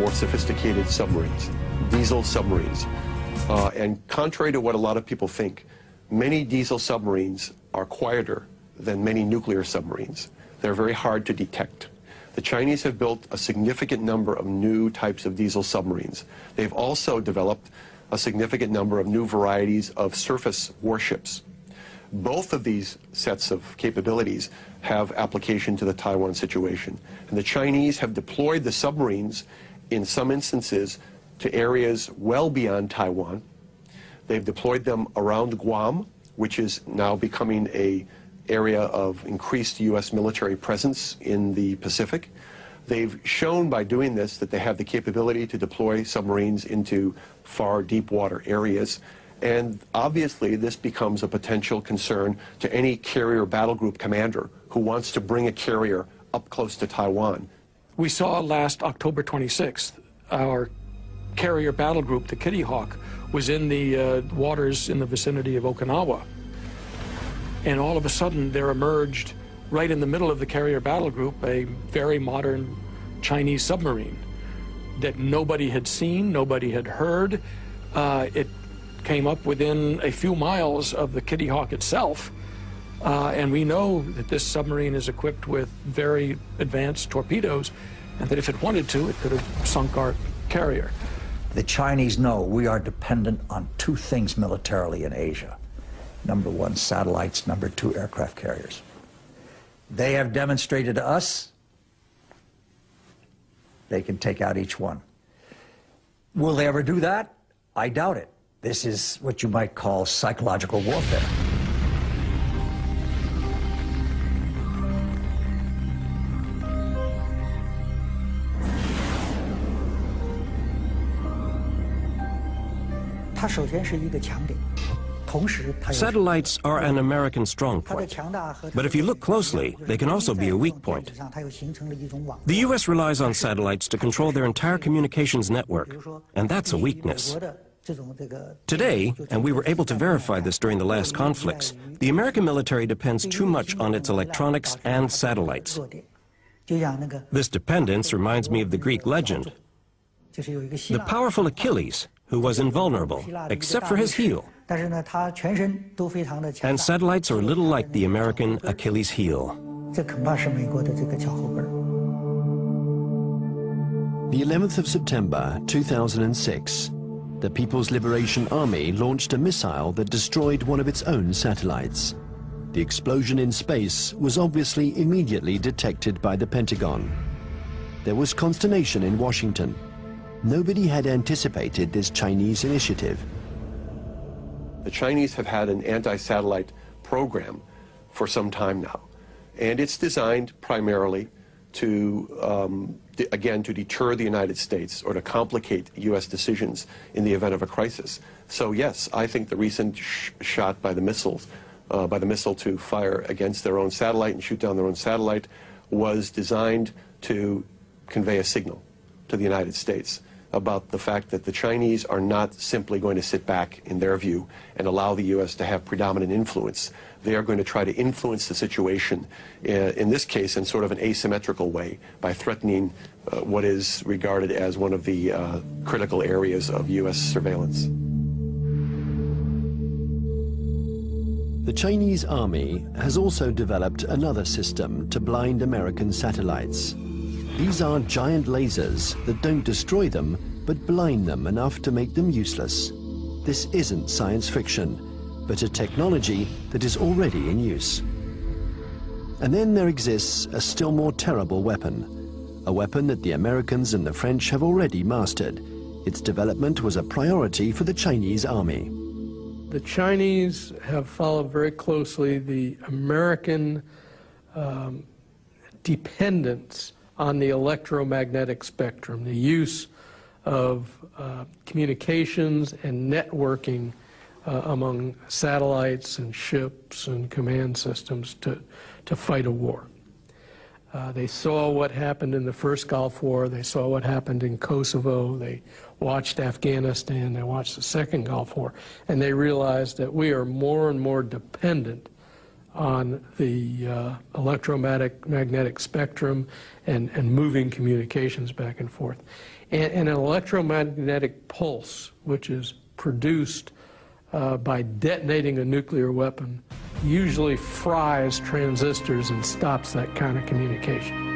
more sophisticated submarines, diesel submarines. And contrary to what a lot of people think, many diesel submarines are quieter than many nuclear submarines. They're very hard to detect. The Chinese have built a significant number of new types of diesel submarines. They've also developed a significant number of new varieties of surface warships. Both of these sets of capabilities have application to the Taiwan situation. And the Chinese have deployed the submarines in some instances to areas well beyond Taiwan. They've deployed them around Guam, which is now becoming an area of increased U.S. military presence in the Pacific. They've shown by doing this that they have the capability to deploy submarines into far deep water areas. And obviously this becomes a potential concern to any carrier battle group commander who wants to bring a carrier up close to Taiwan. We saw last October 26th, our carrier battle group, the Kitty Hawk, was in the waters in the vicinity of Okinawa. And all of a sudden there emerged, right in the middle of the carrier battle group, a very modern Chinese submarine that nobody had seen, nobody had heard. It came up within a few miles of the Kitty Hawk itself. And we know that this submarine is equipped with very advanced torpedoes, and that if it wanted to, it could have sunk our carrier. The Chinese know we are dependent on two things militarily in Asia. Number one, satellites. Number two, aircraft carriers. They have demonstrated to us they can take out each one. Will they ever do that? I doubt it. This is what you might call psychological warfare. Satellites are an American strong point, but if you look closely, they can also be a weak point. The U.S. relies on satellites to control their entire communications network, and that's a weakness. Today, and we were able to verify this during the last conflicts, the American military depends too much on its electronics and satellites. This dependence reminds me of the Greek legend. The powerful Achilles, who was invulnerable, except for his heel. And satellites are a little like the American Achilles heel. The 11th of September 2006, the People's Liberation Army launched a missile that destroyed one of its own satellites. The explosion in space was obviously immediately detected by the Pentagon. There was consternation in Washington. Nobody had anticipated this Chinese initiative. The Chinese have had an anti-satellite program for some time now, and it's designed primarily to, again, to deter the United States or to complicate U.S. decisions in the event of a crisis. So yes, I think the recent shot by the missile to fire against their own satellite and shoot down their own satellite was designed to convey a signal to the United States about the fact that the Chinese are not simply going to sit back, in their view, and allow the U.S. to have predominant influence. They are going to try to influence the situation, in this case, in sort of an asymmetrical way, by threatening what is regarded as one of the critical areas of U.S. surveillance. The Chinese army has also developed another system to blind American satellites. These are giant lasers that don't destroy them, but blind them enough to make them useless. This isn't science fiction, but a technology that is already in use. And then there exists a still more terrible weapon, a weapon that the Americans and the French have already mastered. Its development was a priority for the Chinese army. The Chinese have followed very closely the American dependence on the electromagnetic spectrum, the use of communications and networking among satellites and ships and command systems to fight a war. They saw what happened in the first Gulf War, they saw what happened in Kosovo, they watched Afghanistan, they watched the second Gulf War, and they realized that we are more and more dependent on the electromagnetic spectrum and moving communications back and forth. And an electromagnetic pulse, which is produced by detonating a nuclear weapon, usually fries transistors and stops that kind of communication.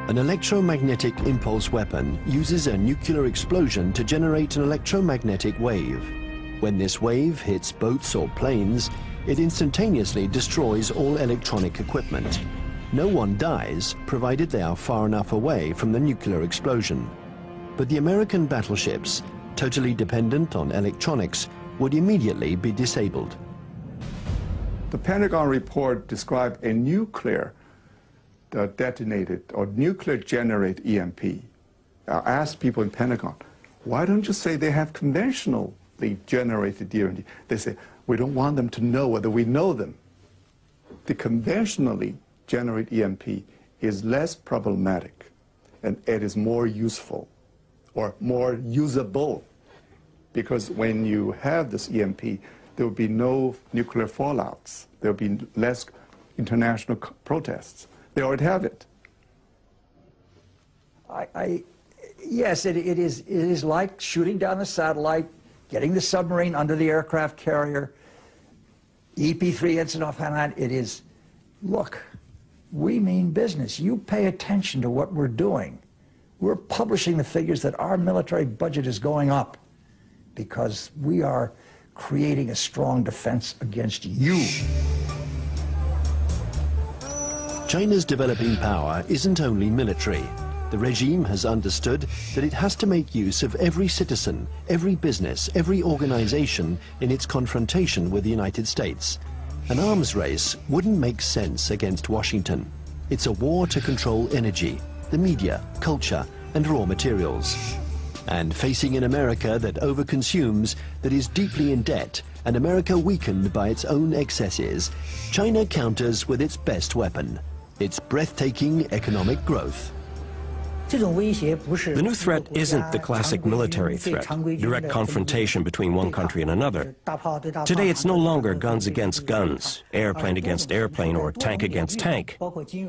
An electromagnetic impulse weapon uses a nuclear explosion to generate an electromagnetic wave. When this wave hits boats or planes, it instantaneously destroys all electronic equipment. No one dies, provided they are far enough away from the nuclear explosion. But the American battleships, totally dependent on electronics, would immediately be disabled. The Pentagon report described a nuclear detonated or nuclear generated EMP. I asked people in Pentagon, why don't you say they have conventionally generated EMP? They say, we don't want them to know whether we know them. The conventionally generated EMP is less problematic, and it is more useful or more usable, because when you have this EMP, there will be no nuclear fallouts. There will be less international protests. They already have it. Yes, it is like shooting down the satellite, getting the submarine under the aircraft carrier, EP-3 incident off Hainan. It is, look, we mean business. You pay attention to what we're doing. We're publishing the figures that our military budget is going up because we are creating a strong defense against you. China's developing power isn't only military. The regime has understood that it has to make use of every citizen, every business, every organization in its confrontation with the United States. An arms race wouldn't make sense against Washington. It's a war to control energy, the media, culture, and raw materials. And facing an America that overconsumes, that is deeply in debt, and America weakened by its own excesses, China counters with its best weapon, its breathtaking economic growth. The new threat isn't the classic military threat, direct confrontation between one country and another. Today it's no longer guns against guns, airplane against airplane, or tank against tank.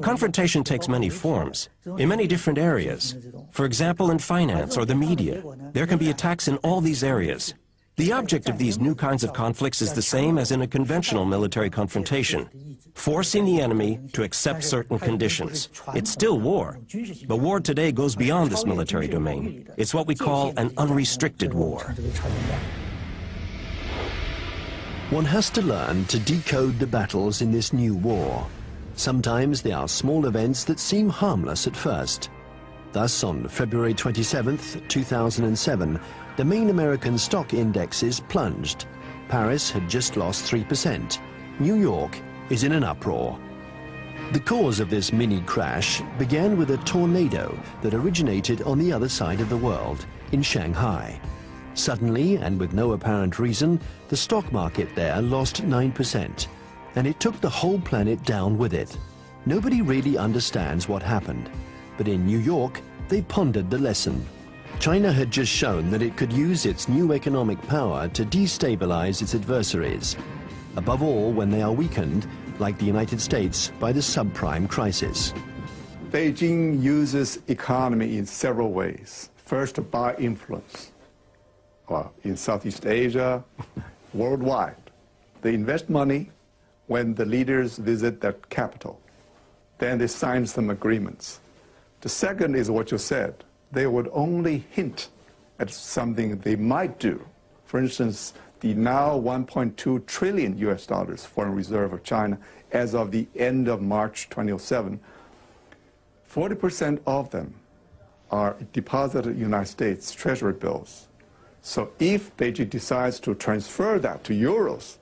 Confrontation takes many forms, in many different areas. For example, in finance or the media, there can be attacks in all these areas. The object of these new kinds of conflicts is the same as in a conventional military confrontation, forcing the enemy to accept certain conditions. It's still war, but war today goes beyond this military domain. It's what we call an unrestricted war. One has to learn to decode the battles in this new war. Sometimes they are small events that seem harmless at first. Thus, on February 27th, 2007, the main American stock indexes plunged. Paris had just lost 3%. New York is in an uproar. The cause of this mini crash began with a tornado that originated on the other side of the world, in Shanghai. Suddenly, and with no apparent reason, the stock market there lost 9%, and it took the whole planet down with it. Nobody really understands what happened, but in New York, they pondered the lesson. China had just shown that it could use its new economic power to destabilize its adversaries, above all when they are weakened, like the United States, by the subprime crisis. Beijing uses economy in several ways. First, by influence. Well, in Southeast Asia, worldwide. They invest money when the leaders visit their capital. Then they sign some agreements. The second is what you said. They would only hint at something they might do. For instance, the now $1.2 trillion foreign reserve of China as of the end of March 2007, 40% of them are deposited in the United States Treasury bills. So if Beijing decides to transfer that to euros,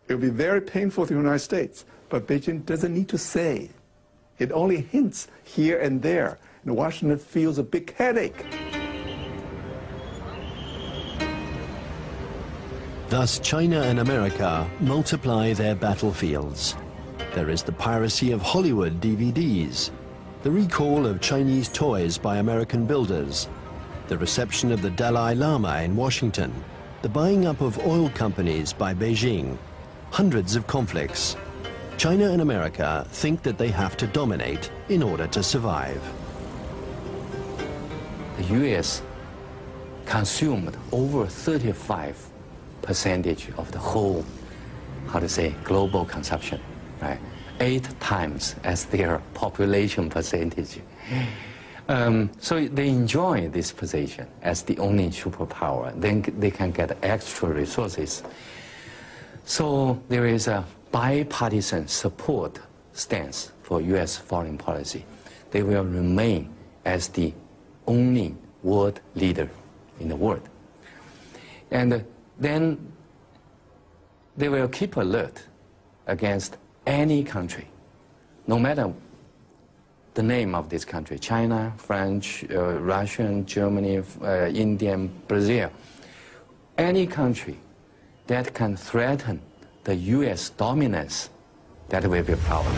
it will be very painful to the United States. But Beijing doesn't need to say. It only hints here and there. And Washington feels a big headache. Thus, China and America multiply their battlefields. There is the piracy of Hollywood DVDs, the recall of Chinese toys by American builders, the reception of the Dalai Lama in Washington, the buying up of oil companies by Beijing, hundreds of conflicts. China and America think that they have to dominate in order to survive. The U.S. consumed over 35% of the whole, global consumption, right? 8 times as their population percentage. So they enjoy this position as the only superpower. Then they can get extra resources. So there is a bipartisan support stance for U.S. foreign policy. They will remain as the only world leader in the world. And then they will keep alert against any country, no matter the name of this country, China, French, Russian, Germany, Indian, Brazil, any country that can threaten the U.S. dominance, that will be a problem.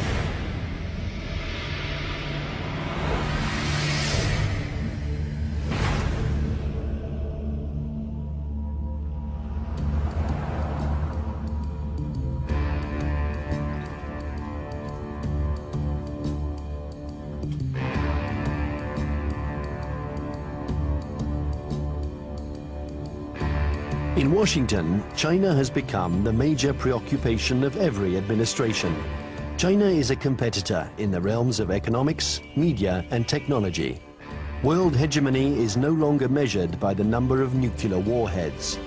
In Washington, China has become the major preoccupation of every administration. China is a competitor in the realms of economics, media, and technology. World hegemony is no longer measured by the number of nuclear warheads.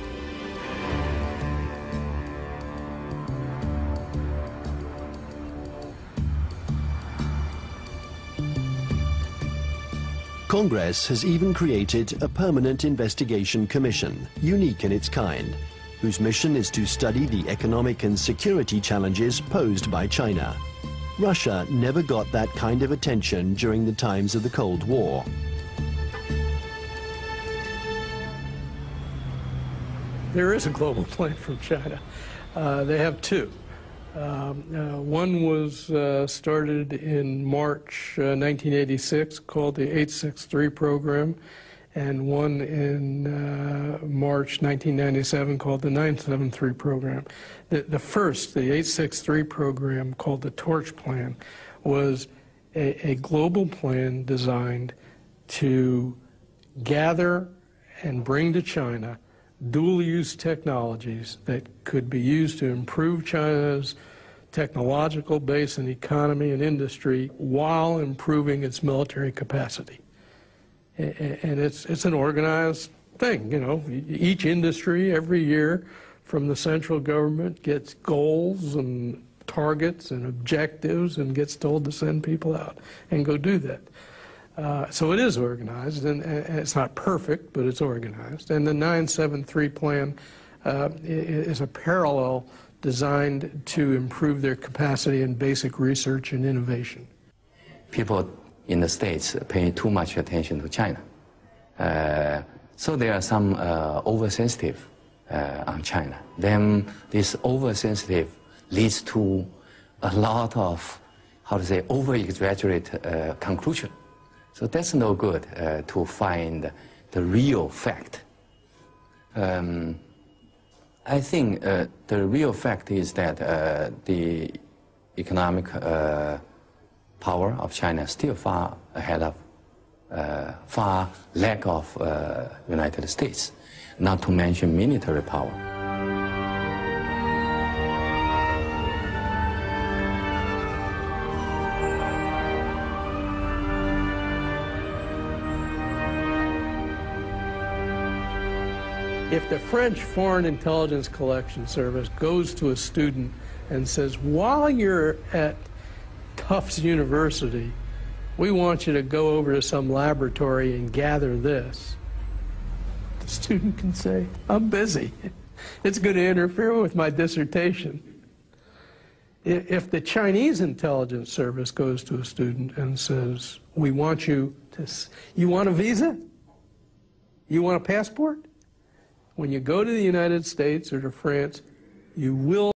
Congress has even created a permanent investigation commission, unique in its kind, whose mission is to study the economic and security challenges posed by China. Russia never got that kind of attention during the times of the Cold War. There is a global plan from China. They have two. One was started in March 1986, called the 863 program, and one in March 1997 called the 973 program. The first, the 863 program, called the Torch Plan, was a global plan designed to gather and bring to China dual-use technologies that could be used to improve China's technological base and economy and industry while improving its military capacity. And it's an organized thing, you know. Each industry every year from the central government gets goals and targets and objectives and gets told to send people out and go do that. So it is organized, and it's not perfect, but it's organized. And the 973 plan is a parallel designed to improve their capacity in basic research and innovation. People in the States pay too much attention to China. So there are some oversensitive on China. Then this oversensitive leads to a lot of, over-exaggerate conclusion. So that's no good to find the real fact. I think the real fact is that the economic power of China is still far ahead of, far lack of United States, not to mention military power. If the French Foreign Intelligence Collection Service goes to a student and says, while you're at Tufts University, we want you to go over to some laboratory and gather this, the student can say, I'm busy. It's going to interfere with my dissertation. If the Chinese intelligence service goes to a student and says, we want you to, you want a visa? You want a passport? When you go to the United States or to France, you will